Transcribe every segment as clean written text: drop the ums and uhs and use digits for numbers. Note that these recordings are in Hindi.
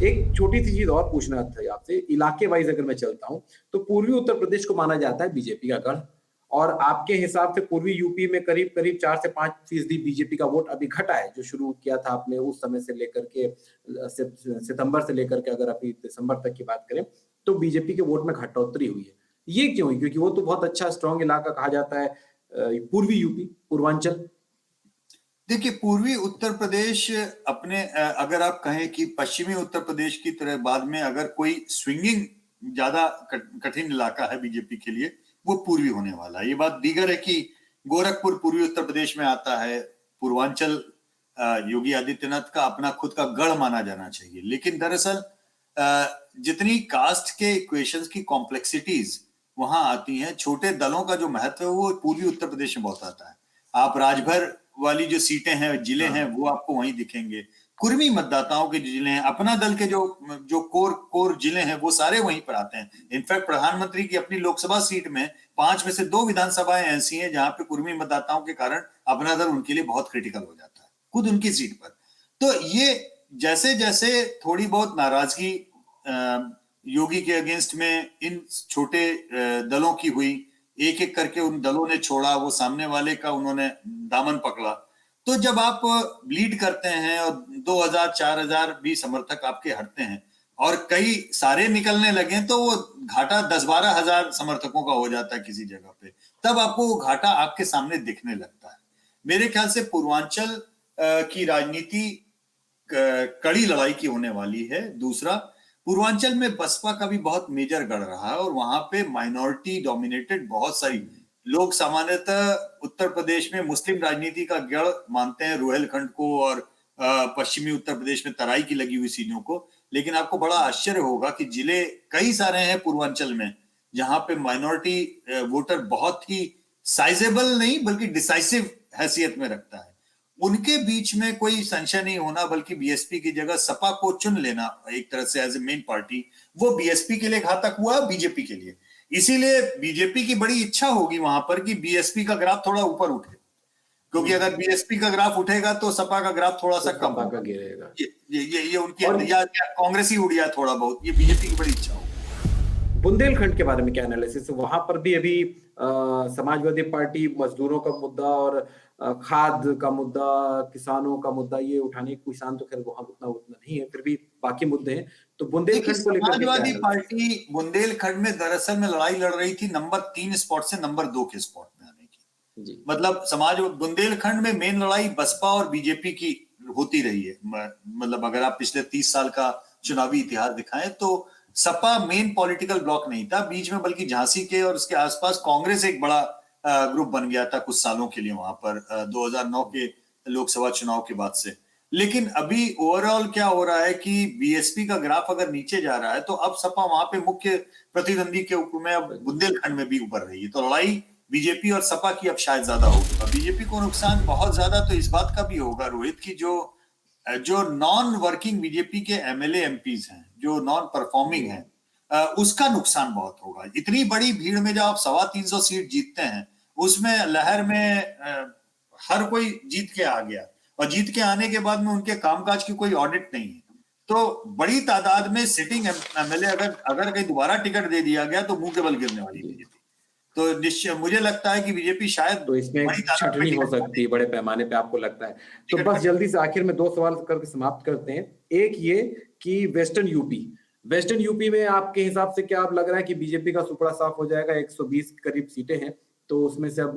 एक छोटी सी चीज और पूछना था आपसे, इलाके वाइज अगर मैं चलता हूँ तो पूर्वी उत्तर प्रदेश को माना जाता है बीजेपी का गढ़, और आपके हिसाब से पूर्वी यूपी में करीब करीब 4 से 5% बीजेपी का वोट अभी घटा है, जो शुरू किया था आपने उस समय से लेकर के सितंबर से लेकर के अगर अभी दिसंबर तक की बात करें तो बीजेपी के वोट में घटोतरी हुई है। ये क्यों हुई? क्योंकि वो तो बहुत अच्छा स्ट्रॉन्ग इलाका कहा जाता है पूर्वी यूपी, पूर्वांचल। देखिए, पूर्वी उत्तर प्रदेश अपने अगर आप कहें कि पश्चिमी उत्तर प्रदेश की तरह बाद में अगर कोई स्विंगिंग ज्यादा कठिन इलाका है बीजेपी के लिए, वो पूर्वी होने वाला है। ये बात दीगर है कि गोरखपुर पूर्वी उत्तर प्रदेश में आता है। पूर्वांचल योगी आदित्यनाथ का अपना खुद का गढ़ माना जाना चाहिए, लेकिन दरअसल जितनी कास्ट के इक्वेशंस की कॉम्प्लेक्सिटीज वहां आती हैं, छोटे दलों का जो महत्व है वो पूर्वी उत्तर प्रदेश में बहुत आता है। आप राजभर वाली जो सीटें हैं, जिले हैं, वो आपको वहीं दिखेंगे। कुर्मी मतदाताओं के जिले हैं, अपना दल के जो जो कोर जिले हैं, वो सारे वहीं पर आते हैं। इनफैक्ट प्रधानमंत्री की अपनी लोकसभा सीट में 5 में से 2 विधानसभाएं ऐसी हैं जहां पे कुर्मी मतदाताओं के कारण अपना दल उनके लिए बहुत क्रिटिकल हो जाता है, खुद उनकी सीट पर। तो ये जैसे जैसे थोड़ी बहुत नाराजगी योगी के अगेंस्ट में इन छोटे दलों की हुई, एक एक करके उन दलों ने छोड़ा, वो सामने वाले का उन्होंने दामन पकड़ा। तो जब आप लीड करते हैं और 2000 4000 भी समर्थक आपके हटते हैं और कई सारे निकलने लगे, तो वो घाटा 10-12 हजार समर्थकों का हो जाता है किसी जगह पे, तब आपको वो घाटा आपके सामने दिखने लगता है। मेरे ख्याल से पूर्वांचल की राजनीति कड़ी लड़ाई की होने वाली है। दूसरा, पूर्वांचल में बसपा का भी बहुत मेजर गढ़ रहा है और वहां पे माइनॉरिटी डोमिनेटेड बहुत सारी लोग सामान्यतः उत्तर प्रदेश में मुस्लिम राजनीति का गढ़ मानते हैं रुहेलखंड को और पश्चिमी उत्तर प्रदेश में तराई की लगी हुई सीटों को। लेकिन आपको बड़ा आश्चर्य होगा कि जिले कई सारे हैं पूर्वांचल में जहां पे माइनॉरिटी वोटर बहुत ही साइजेबल नहीं बल्कि डिसाइसिव हैसियत में रखता है। उनके बीच में कोई संशय नहीं होना, बल्कि बीएसपी की जगह सपा को चुन लेना एक तरह से एज ए मेन पार्टी, वो बीएसपी के लिए घातक हुआ, बीजेपी के लिए। इसीलिए बीजेपी की बड़ी इच्छा होगी वहां पर कि बीएसपी का ग्राफ थोड़ा ऊपर उठे, क्योंकि अगर बीएसपी का ग्राफ उठेगा तो सपा का ग्राफ थोड़ा सा कम होगा, गिरेगा। ये उनकी या कांग्रेस ही उड़ गया थोड़ा बहुत, ये बीजेपी की बड़ी इच्छा होगी। बुंदेलखंड के बारे में क्या एनालिसिस है? वहां पर भी अभी समाजवादी पार्टी मजदूरों का मुद्दा और खाद का मुद्दा, किसानों का मुद्दा ये उठाने, किसान तो खैर वहां उतना नहीं है, फिर भी बाकी मुद्दे हैं। तो बुंदेलखंड को लेकर के क्या समाजवादी पार्टी बुंदेलखंड में दरअसल में लड़ाई लड़ रही थी नंबर 3 स्पॉट से नंबर 2 के स्पॉट में आने की। जी। मतलब बुंदेलखंड में मेन लड़ाई बसपा और बीजेपी की होती रही है। मतलब अगर आप पिछले 30 साल का चुनावी इतिहास दिखाएं तो सपा मेन पॉलिटिकल ब्लॉक नहीं था बीच में, बल्कि झांसी के और उसके आसपास कांग्रेस एक बड़ा ग्रुप बन गया था कुछ सालों के लिए वहां पर 2009 के लोकसभा चुनाव के बाद से। लेकिन अभी ओवरऑल क्या हो रहा है कि बीएसपी का ग्राफ अगर नीचे जा रहा है तो अब सपा वहां पे मुख्य प्रतिद्वंदी के ऊपर में अब बुंदेलखंड में भी उभर रही है। तो लड़ाई बीजेपी और सपा की अब शायद ज्यादा होगी। और बीजेपी को नुकसान बहुत ज्यादा तो इस बात का भी होगा रोहित की जो नॉन वर्किंग बीजेपी के एमएलए एमपीज हैं, जो नॉन परफॉर्मिंग हैं, उसका नुकसान बहुत होगा। इतनी बड़ी भीड़ में जब आप 325 सीट जीतते हैं, उसमें लहर में हर कोई जीत के आ गया और जीत के आने के बाद में उनके कामकाज की कोई ऑडिट नहीं है, तो बड़ी तादाद में सिटिंग एमएलए अगर कहीं दोबारा टिकट दे दिया गया तो मुंह के बल गिरने वाली बीजेपी। तो निश्चय मुझे लगता है कि बीजेपी शायद तो इसमें छटनी हो सकती है बड़े पैमाने पे, आपको लगता है? तो बस जल्दी से आखिर में 2 सवाल करके समाप्त करते हैं। एक ये कि वेस्टर्न यूपी में आपके हिसाब से क्या अब लग रहा है कि बीजेपी का सुपड़ा साफ हो जाएगा? 120 करीब सीटें हैं, तो उसमें से अब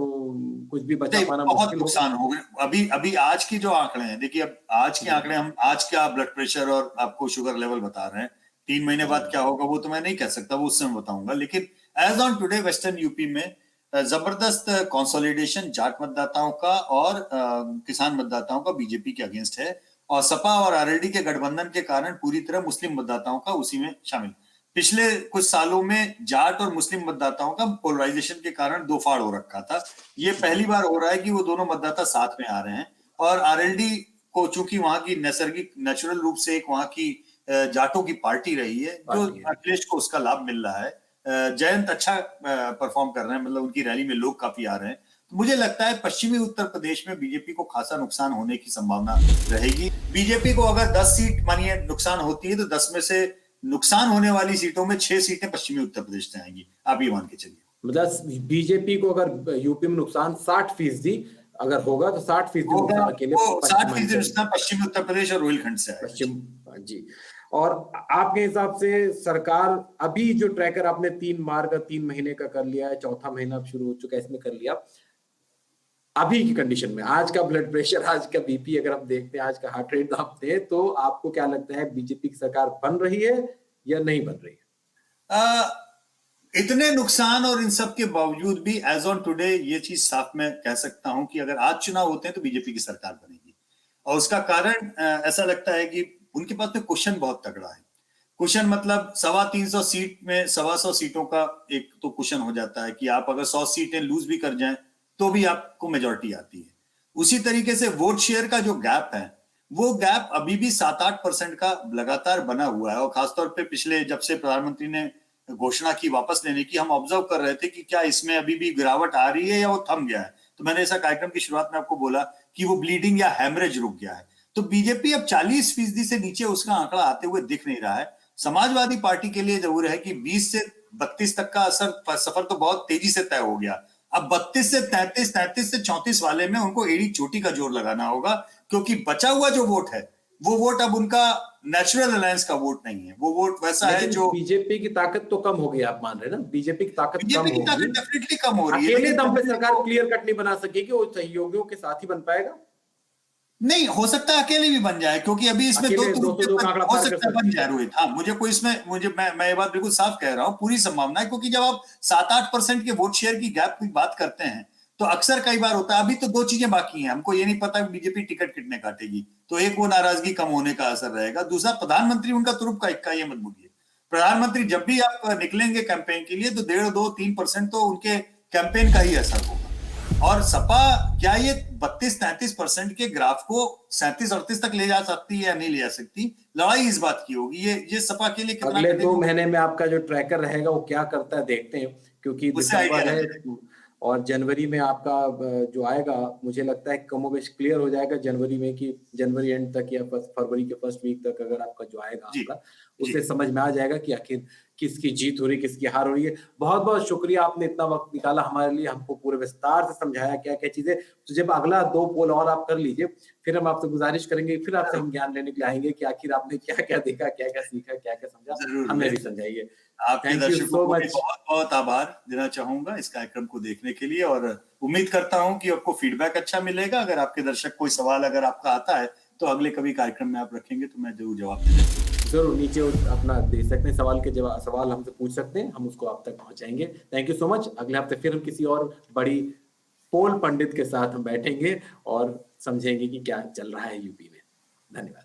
कुछ भी बचा पाना बहुत नुकसान हो गए। अभी आज की जो आंकड़े हैं, देखिए अब आज के आंकड़े, हम आज क्या ब्लड प्रेशर और आपको शुगर लेवल बता रहे हैं, 3 महीने बाद क्या होगा वो तो मैं नहीं कह सकता, वो उससे मैं बताऊंगा। लेकिन as on today western UP में जबरदस्त कंसोलिडेशन जाट मतदाताओं का और किसान मतदाताओं का बीजेपी के अगेंस्ट है, और सपा और आरएलडी के गठबंधन के कारण पूरी तरह मुस्लिम मतदाताओं का उसी में शामिल। पिछले कुछ सालों में जाट और मुस्लिम मतदाताओं का पोलराइजेशन के कारण दो फाड़ हो रखा था। ये पहली बार हो रहा है कि वो दोनों मतदाता साथ में आ रहे हैं। और आरएलडी को चूंकि वहां की नैसर्गिक नेचुरल रूप से एक वहां की जाटों की पार्टी रही है, जो अखिलेश को उसका लाभ मिल रहा है। जयंत अच्छा परफॉर्म कर रहे हैं, मतलब उनकी रैली में लोग काफी आ रहे हैं, मुझे लगता है पश्चिमी उत्तर प्रदेश में बीजेपी को खासा नुकसान होने की संभावना रहेगी। बीजेपी को अगर 10 सीट मानिए नुकसान होती है तो 10 में से नुकसान होने वाली सीटों में 6 सीटें पश्चिमी उत्तर प्रदेश से आएंगी, आप ये मान के चलिए। मतलब बीजेपी को अगर यूपी में नुकसान 60% अगर होगा तो 60% नुकसान अकेले 60% नुकसान पश्चिमी उत्तर प्रदेश और रोहिलखंड से आएगा। पश्चिम जी। और आपके हिसाब से सरकार अभी जो ट्रैकर आपने 3 माह का 3 महीने का कर लिया है, चौथा महीना अब शुरू हो चुका है, इसमें कर लिया, अभी की कंडीशन में आज का ब्लड प्रेशर, आज का बीपी अगर हम देखते हैं, आज का हार्ट रेट नापते हैं, तो आपको क्या लगता है बीजेपी की सरकार बन रही है या नहीं बन रही है? इतने नुकसान और इन सब के बावजूद भी एज ऑन टुडे ये चीज साफ मैं कह सकता हूं कि अगर आज चुनाव होते हैं तो बीजेपी की सरकार बनेगी। और उसका कारण ऐसा लगता है कि उनके पास में क्वेश्चन बहुत तगड़ा है। क्वेश्चन मतलब 325 सीट में 125 सीटों का एक तो क्वेश्चन हो जाता है कि आप अगर 100 सीटें लूज भी कर जाएं तो भी आपको मेजोरिटी आती है। उसी तरीके से वोट शेयर का जो गैप है वो गैप अभी भी 7-8% का लगातार बना हुआ है। और खासतौर पे पिछले जब से प्रधानमंत्री ने घोषणा की वापस लेने की, हम ऑब्जर्व कर रहे थे कि क्या इसमें अभी भी गिरावट आ रही है या वो थम गया है। तो मैंने ऐसा कार्यक्रम की शुरुआत में आपको बोला कि वो ब्लीडिंग या हैमरेज रुक गया है। तो बीजेपी अब 40% से नीचे उसका आंकड़ा आते हुए दिख नहीं रहा है। समाजवादी पार्टी के लिए जरूर है कि 20 से 32 तक का सफर तो बहुत तेजी से तय हो गया। अब 32 से 33, 33 से 34 वाले में उनको एड़ी चोटी का जोर लगाना होगा, क्योंकि बचा हुआ जो वोट है वो वोट अब उनका नेचुरल अलायंस का वोट नहीं है। वो वोट वैसा है जो बीजेपी की ताकत तो कम हो गई, आप मान रहे हैं ना? बीजेपी की ताकत डेफिनेटली कम हो रही है। अकेले दम पे सरकार क्लियर कट नहीं बना सकेगी, वो सहयोगियों के साथ ही बन पाएगा। नहीं हो सकता अकेले भी बन जाए, क्योंकि अभी इसमें दो हो सकता है बन जाए रोहित। हाँ, मैं ये बात बिल्कुल साफ कह रहा हूँ, पूरी संभावना है। क्योंकि जब आप 7-8% के वोट शेयर की गैप की बात करते हैं तो अक्सर कई बार होता है, अभी तो 2 चीजें बाकी हैं। हमको ये नहीं पता बीजेपी टिकट कितने काटेगी, तो एक वो नाराजगी कम होने का असर रहेगा। दूसरा, प्रधानमंत्री उनका तुरुप का इक्का, ये मत भूलिए। प्रधानमंत्री जब भी आप निकलेंगे कैंपेन के लिए तो 1.5-2-3% तो उनके कैंपेन का ही असर होगा। और सपा क्या ये 32-33% के ग्राफ को 37-38 तक ले जा सकती है या नहीं ले जा सकती, लड़ाई इस बात की होगी। ये सपा के लिए कितना अगले 2 महीने में आपका जो ट्रैकर रहेगा वो क्या करता है देखते हैं, क्योंकि दिसंबर है और जनवरी में आपका जो आएगा, मुझे लगता है कमोबेश क्लियर हो जाएगा जनवरी में, कि जनवरी एंड तक या फरवरी के फर्स्ट वीक तक अगर आपका जो आएगा आपका, उससे समझ में आ जाएगा कि आखिर किसकी जीत हो रही है, किसकी हार हो रही है। बहुत बहुत शुक्रिया, आपने इतना वक्त निकाला हमारे लिए, हमको पूरे विस्तार से समझाया क्या क्या चीजें। तो जब अगला 2 पोल और आप कर लीजिए, फिर हम आपसे गुजारिश करेंगे, फिर आपसे हम ज्ञान लेने के लिए आएंगे कि आखिर आपने क्या क्या देखा, क्या क्या सीखा, क्या क्या समझा, हमें भी समझाइए। आपके दर्शकों को बहुत बहुत आभार देना चाहूंगा इस कार्यक्रम को देखने के लिए, और उम्मीद करता हूं कि आपको फीडबैक अच्छा मिलेगा। अगर आपके दर्शक कोई सवाल अगर आपका आता है तो अगले कभी कार्यक्रम में आप रखेंगे तो मैं जरूर जवाब दूंगा। जरूर नीचे अपना दे सकते हैं, सवाल के जवाब, सवाल हमसे पूछ सकते हैं, हम उसको आप तक पहुंचाएंगे। Thank you so much. अगले हफ्ते फिर हम किसी और बड़ी पोल पंडित के साथ हम बैठेंगे और समझेंगे कि क्या चल रहा है यूपी में। धन्यवाद।